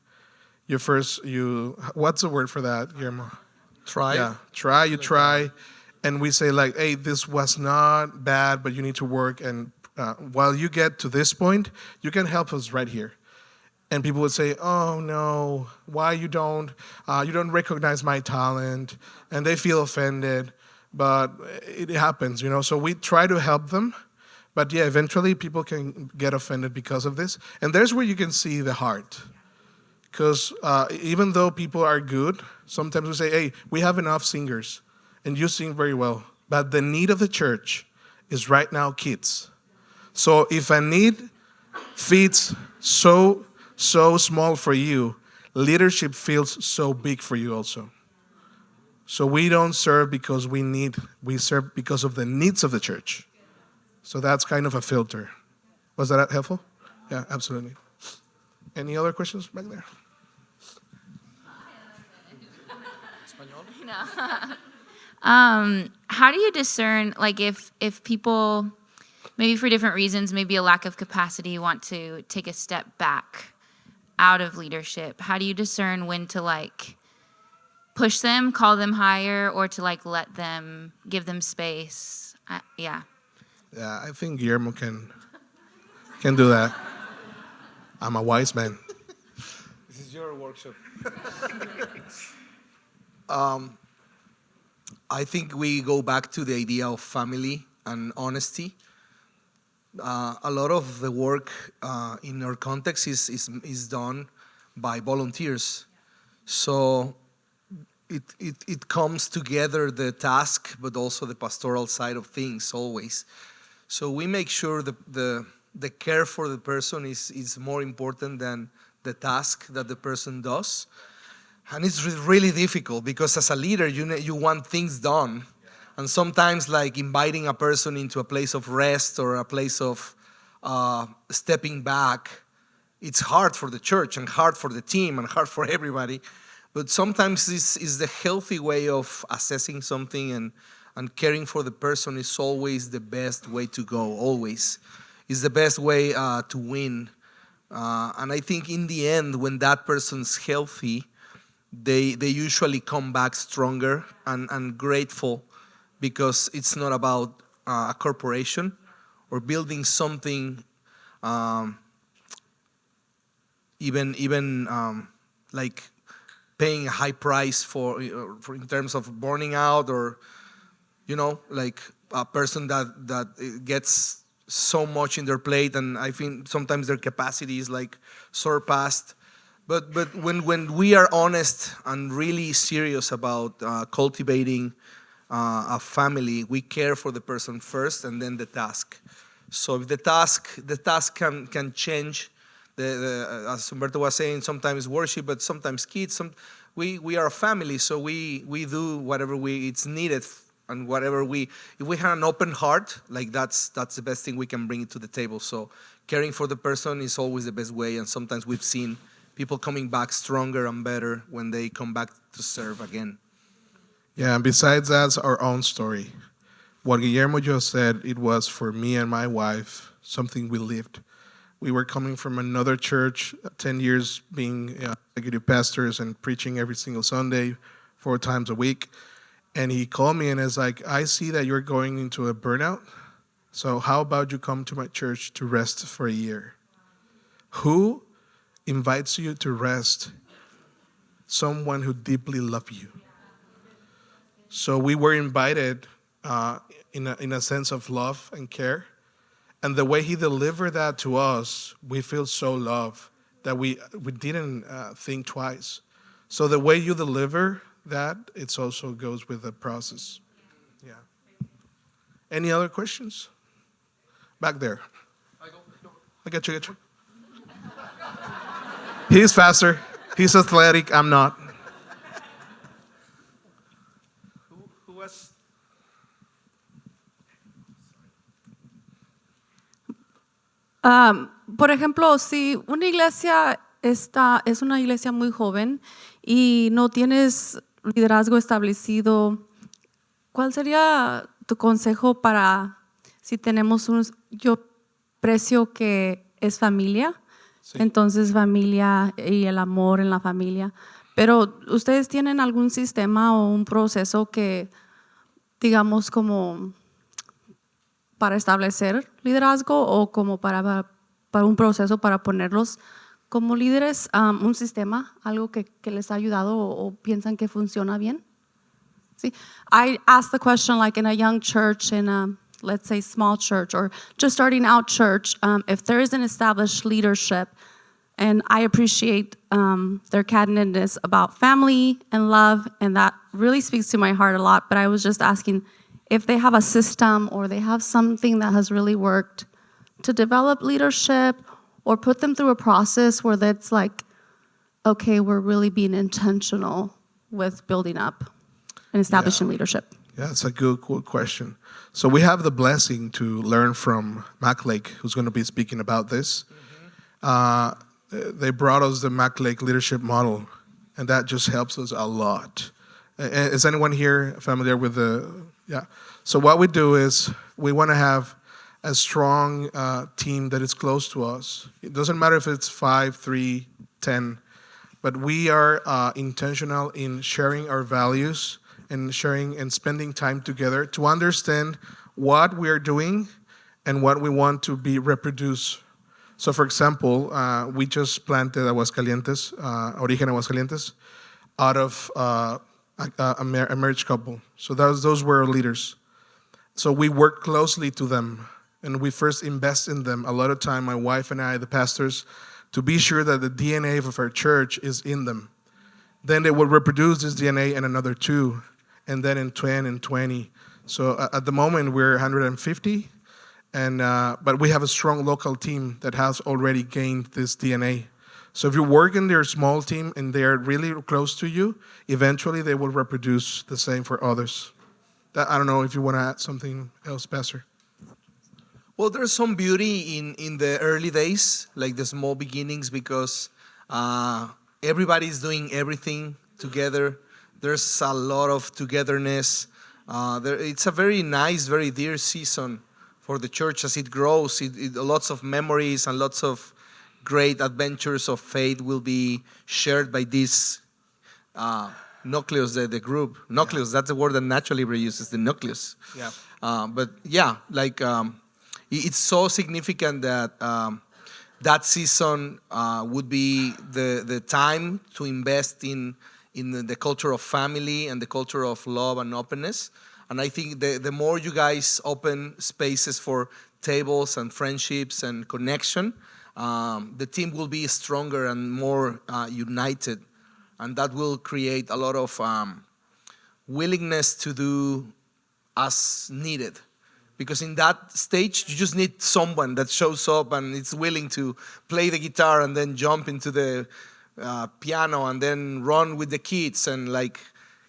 what's the word for that, Guillermo? Try. Yeah, try. And we say like, hey, this was not bad, but you need to work. And while you get to this point, you can help us right here. And people would say, oh no, why you don't recognize my talent? And they feel offended, but it happens, So we try to help them, but yeah, eventually people can get offended because of this. And there's where you can see the heart. Because even though people are good, sometimes we say, hey, we have enough singers, and you sing very well. But the need of the church is right now kids. So if a need feels so small for you, leadership feels so big for you also. So we don't serve because we serve because of the needs of the church. So that's kind of a filter. Was that helpful? Yeah, absolutely. Any other questions back there? How do you discern, like, if people, maybe for different reasons, maybe a lack of capacity, want to take a step back out of leadership? How do you discern when to, like, push them, call them higher, or to, like, let them, give them space? Yeah. Yeah, I think Guillermo can do that. I'm a wise man. This is your workshop. I think we go back to the idea of family and honesty. A lot of the work in our context is done by volunteers. So it comes together, the task, but also the pastoral side of things always. So we make sure the care for the person is more important than the task that the person does. And it's really difficult because as a leader, you want things done. And sometimes like inviting a person into a place of rest or a place of stepping back, it's hard for the church and hard for the team and hard for everybody. But sometimes this is the healthy way of assessing something and caring for the person is always the best way to go, always. It's the best way to win. And I think in the end, when that person's healthy, they usually come back stronger and grateful because it's not about a corporation or building something even like paying a high price for in terms of burning out or like a person that gets so much in their plate, and I think sometimes their capacity is like surpassed. But when we are honest and really serious about cultivating a family, we care for the person first and then the task. So if the task can change, as Humberto was saying, sometimes worship, but sometimes kids. We are a family, so we do whatever it's needed, and if we have an open heart, like that's the best thing we can bring to the table. So caring for the person is always the best way, and sometimes we've seen people coming back stronger and better when they come back to serve again. Yeah, and besides that's our own story. What Guillermo just said, it was for me and my wife, something we lived. We were coming from another church, 10 years being executive pastors and preaching every single Sunday, 4 times a week. And he called me and is like, I see that you're going into a burnout. So how about you come to my church to rest for a year? Who invites you to rest? Someone who deeply loves you. So we were invited in a sense of love and care. And the way he delivered that to us, we feel so loved that we didn't think twice. So the way you deliver that, it also goes with the process. Yeah. Any other questions? Back there. I got you. He's faster. He's athletic. I'm not. Who was? Por ejemplo, si una iglesia es una iglesia muy joven y no tienes liderazgo establecido, ¿cuál sería tu consejo para si tenemos yo precio que es familia? Sí. Entonces familia y el amor en la familia. Pero ¿ustedes tienen algún sistema o un proceso que, digamos, como para establecer liderazgo o como para un proceso para ponerlos como líderes, un sistema, algo que les ha ayudado o piensan que funciona bien? See, I asked the question like in a young church, in a, let's say, small church or just starting out church, if there is an established leadership, and I appreciate their candidness about family and love, and that really speaks to my heart a lot, but I was just asking if they have a system or they have something that has really worked to develop leadership or put them through a process where that's like, okay, we're really being intentional with building up and establishing leadership. Yeah, it's a good question. So we have the blessing to learn from Mac Lake, who's going to be speaking about this. They brought us the Mac Lake leadership model, and that just helps us a lot. Is anyone here familiar with the? Yeah. So what we do is we want to have a strong team that is close to us. It doesn't matter if it's 5, 3, 10, but we are intentional in sharing our values and sharing and spending time together to understand what we are doing and what we want to be reproduced. So, for example, we just planted Aguascalientes, Origen Aguascalientes, out of a marriage couple. So those were our leaders. So we work closely to them, and we first invest in them a lot of time, my wife and I, the pastors, to be sure that the DNA of our church is in them. Then they will reproduce this DNA in another 2, and then in 10 and 20. So at the moment, we're 150, and but we have a strong local team that has already gained this DNA. So if you work in their small team and they are really close to you, eventually they will reproduce the same for others. I don't know if you want to add something else, Pastor. Well, there's some beauty in the early days, like the small beginnings, because everybody's doing everything together. There's a lot of togetherness. It's a very nice, very dear season for the church as it grows. Lots of memories and lots of great adventures of faith will be shared by this nucleus, the group. Nucleus, that's the word that Natural Libre uses, the nucleus. Yeah. But yeah, like it's so significant that that season would be the time to invest in the culture of family and the culture of love and openness. And I think the more you guys open spaces for tables and friendships and connection, the team will be stronger and more united. And that will create a lot of willingness to do as needed. Because in that stage, you just need someone that shows up and is willing to play the guitar and then jump into the piano and then run with the kids. And like,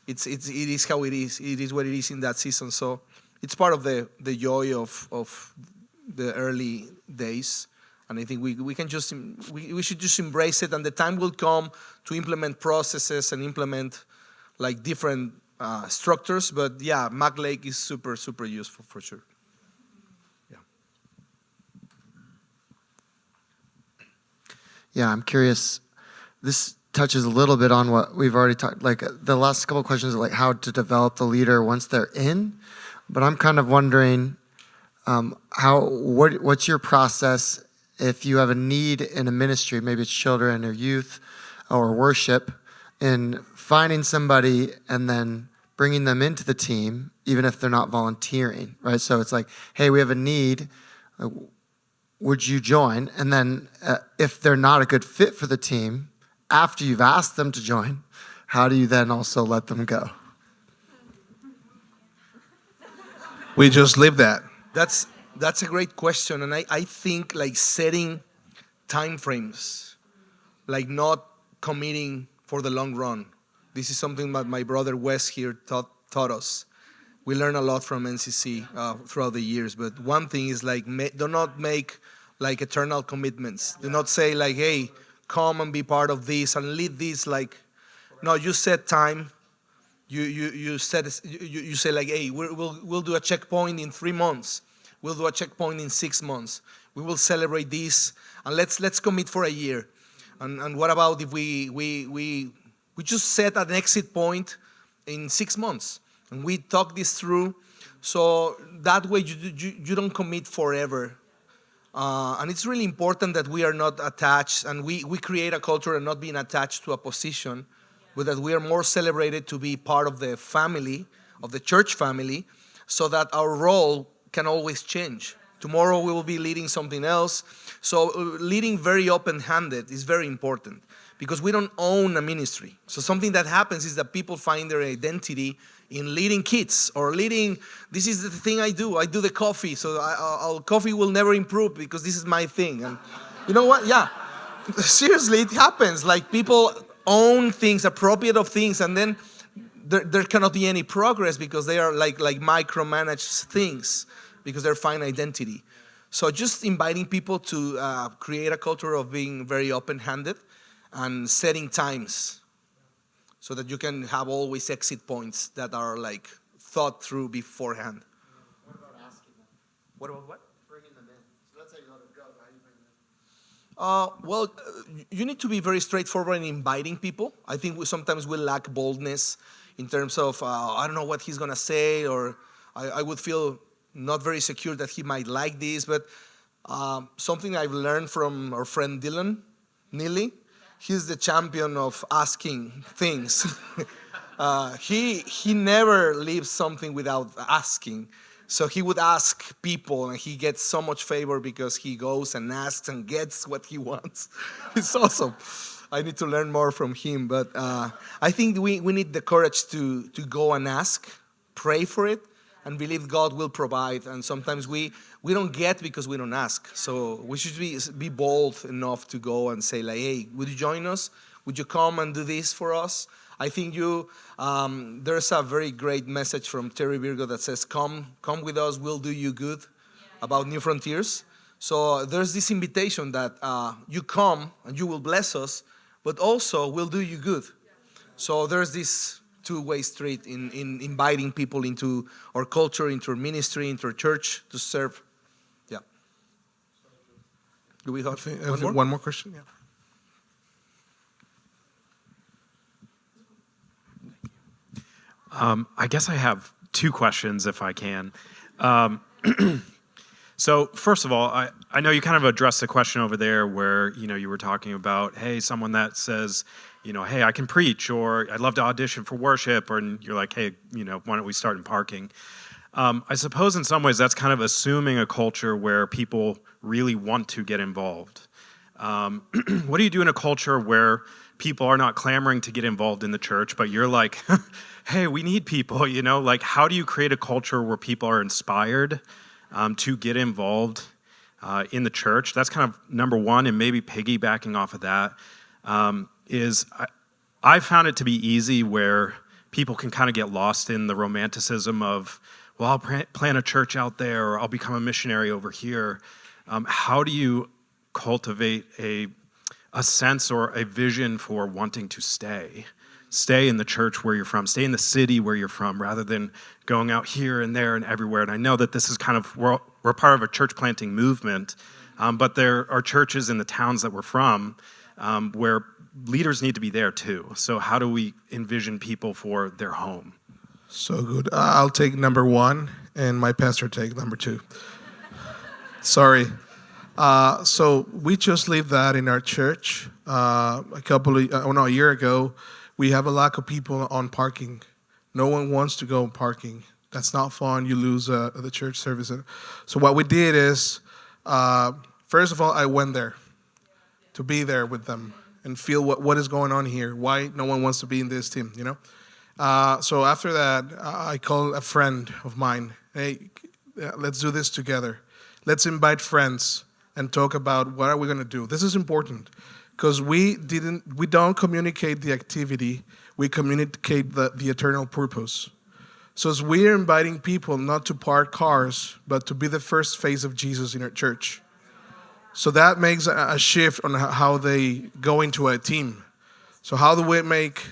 it is how it is. It is what it is in that season. So it's part of the joy of the early days. And I think we should just embrace it, and the time will come to implement processes and implement like different structures. But yeah, Mac Lake is super, super useful for sure. Yeah. Yeah, I'm curious. This touches a little bit on what we've already talked. Like the last couple of questions are like how to develop the leader once they're in. But I'm kind of wondering what's your process if you have a need in a ministry, maybe it's children or youth or worship, in finding somebody and then bringing them into the team, even if they're not volunteering, right? So it's like, hey, we have a need. would you join? And then if they're not a good fit for the team, after you've asked them to join, how do you then also let them go? We just live that. That's a great question, and I think like setting time frames, like not committing for the long run. This is something that my brother Wes here taught us. We learn a lot from NCC throughout the years, but one thing is like do not make like eternal commitments. Do not say like, hey, come and be part of this and lead this. Like, no, you set time. You say like, hey, we'll do a checkpoint in 3 months. We'll do a checkpoint in 6 months. We will celebrate this, and let's commit for a year. And what about if we just set an exit point in 6 months, and we talk this through, so that way you don't commit forever. And it's really important that we are not attached, and we create a culture and not being attached to a position, but that we are more celebrated to be part of the family, of the church family, so that our role can always change. Tomorrow we will be leading something else. So leading very open-handed is very important, because we don't own a ministry. So something that happens is that people find their identity in leading kids or leading, this is the thing I do the coffee, so our coffee will never improve because this is my thing. And you know what? Yeah, seriously, it happens. Like people own things, appropriate of things, and then there cannot be any progress because they are like micromanaged things because they're fine identity. So just inviting people to create a culture of being very open-handed and setting times so that you can have always exit points that are like thought through beforehand. What about asking them? What about what? Bringing them in. So let's say you let them go. How do you bring them in? You need to be very straightforward in inviting people. I think sometimes we lack boldness in terms of, I don't know what he's going to say, or I would feel not very secure that he might like this. But something I've learned from our friend Dylan Neely, he's the champion of asking things. He never leaves something without asking. So he would ask people, and he gets so much favor because he goes and asks and gets what he wants. It's awesome. I need to learn more from him. But I think we need the courage to go and ask, pray for it, and believe God will provide. And sometimes we don't get because we don't ask. So we should be bold enough to go and say like, hey, would you join us? Would you come and do this for us? I think there's a very great message from Terry Virgo that says, come with us, we'll do you good, about New Frontiers. So there's this invitation that you come and you will bless us, but also we'll do you good. So there's this two-way street in inviting people into our culture, into our ministry, into our church to serve. Yeah. Do we have one more question? Yeah. I guess I have two questions, if I can. So first of all, I know you kind of addressed the question over there where, you were talking about, hey, someone that says, hey, I can preach, or I'd love to audition for worship, and you're like, hey, why don't we start in parking? I suppose in some ways that's kind of assuming a culture where people really want to get involved. What do you do in a culture where people are not clamoring to get involved in the church, but you're like, hey, we need people, like how do you create a culture where people are inspired to get involved in the church? That's kind of number one, and maybe piggybacking off of that is I found it to be easy where people can kind of get lost in the romanticism of, well, I'll plant a church out there, or I'll become a missionary over here. How do you cultivate a sense or a vision for wanting to stay in the church where you're from, stay in the city where you're from, rather than going out here and there and everywhere? And I know that this is kind of, we're part of a church planting movement, but there are churches in the towns that we're from where leaders need to be there too. So how do we envision people for their home? So good. I'll take number one, and my pastor take number two. Sorry. So we just leave that in our church. A year ago, we have a lack of people on parking. No one wants to go on parking. That's not fun. You lose the church service. So what we did is, First of all, I went there to be there with them and feel what is going on here, why no one wants to be in this team, you know? So after that, I called a friend of mine. Hey, let's do this together. Let's invite friends and talk about what are we going to do. This is important because we don't communicate the activity, we communicate the eternal purpose. So as we are inviting people not to park cars, but to be the first face of Jesus in our church. So that makes a shift on how they go into a team. So how do we make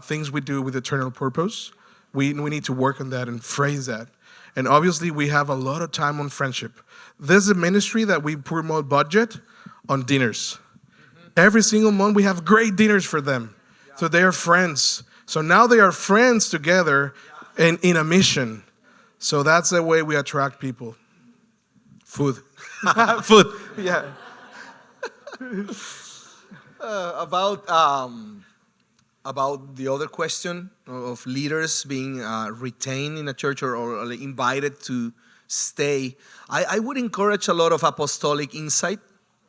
things we do with eternal purpose? We need to work on that and phrase that. And obviously we have a lot of time on friendship. This is a ministry that we promote budget on dinners. Every single month we have great dinners for them. So they are friends. So now they are friends together and in a mission. So that's the way we attract people. Food. Food. Yeah. About the other question of leaders being retained in a church or invited to stay, I would encourage a lot of apostolic insight.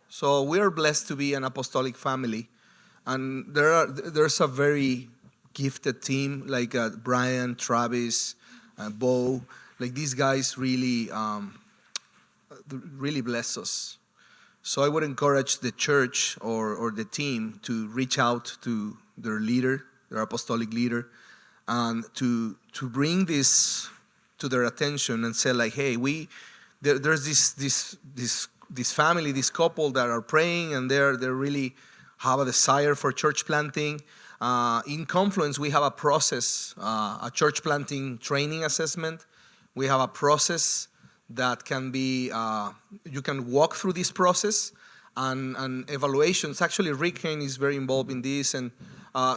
So we are blessed to be an apostolic family, and there's a very gifted team like Brian, Travis, Bo. Like these guys really bless us. So I would encourage the church or the team to reach out to their leader, their apostolic leader, and to bring this to their attention and say like, hey, there's this family, this couple that are praying and they really have a desire for church planting. In Confluence, we have a process, a church planting training assessment. We have a process that can be, you can walk through this process and evaluations. Actually, Rick Hain is very involved in this. And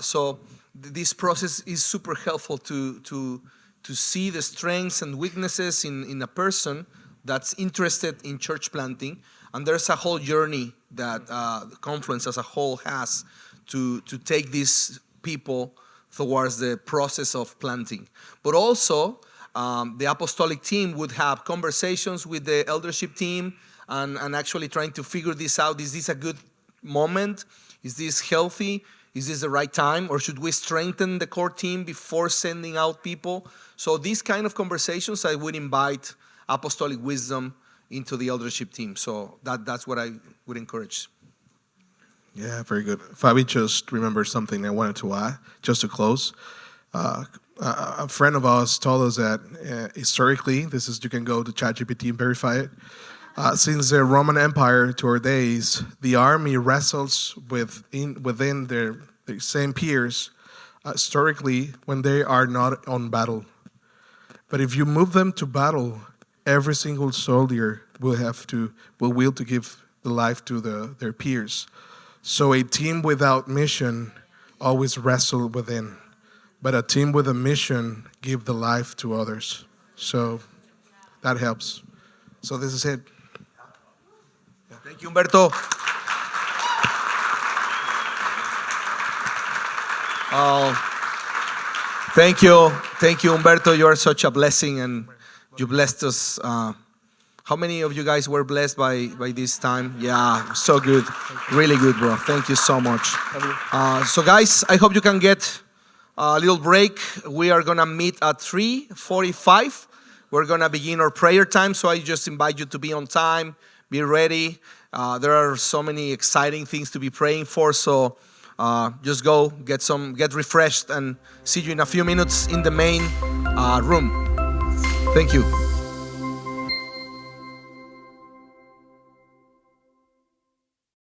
so this process is super helpful to see the strengths and weaknesses in a person that's interested in church planting. And there's a whole journey that the Confluence as a whole has to take these people towards the process of planting. But also, the apostolic team would have conversations with the eldership team and actually trying to figure this out. Is this a good moment? Is this healthy? Is this the right time? Or should we strengthen the core team before sending out people? So these kind of conversations, I would invite apostolic wisdom into the eldership team. So that's what I would encourage. Yeah, very good. Fabi just remembered something I wanted to add, just to close. A friend of ours told us that historically, you can go to ChatGPT and verify it. Since the Roman Empire to our days, the army wrestles within their same peers historically when they are not on battle. But if you move them to battle, every single soldier will will to give the life to their peers. So a team without mission always wrestle within. But a team with a mission give the life to others. So that helps. So this is it. Thank you, Humberto. Thank you, Humberto. You are such a blessing, and you blessed us. How many of you guys were blessed by this time? Yeah, so good. Really good, bro. Thank you so much. So guys, I hope you can get a little break. We are going to meet at 3:45. We're going to begin our prayer time. So I just invite you to be on time, be ready. There are so many exciting things to be praying for. So just go, get refreshed, and see you in a few minutes in the main room. Thank you.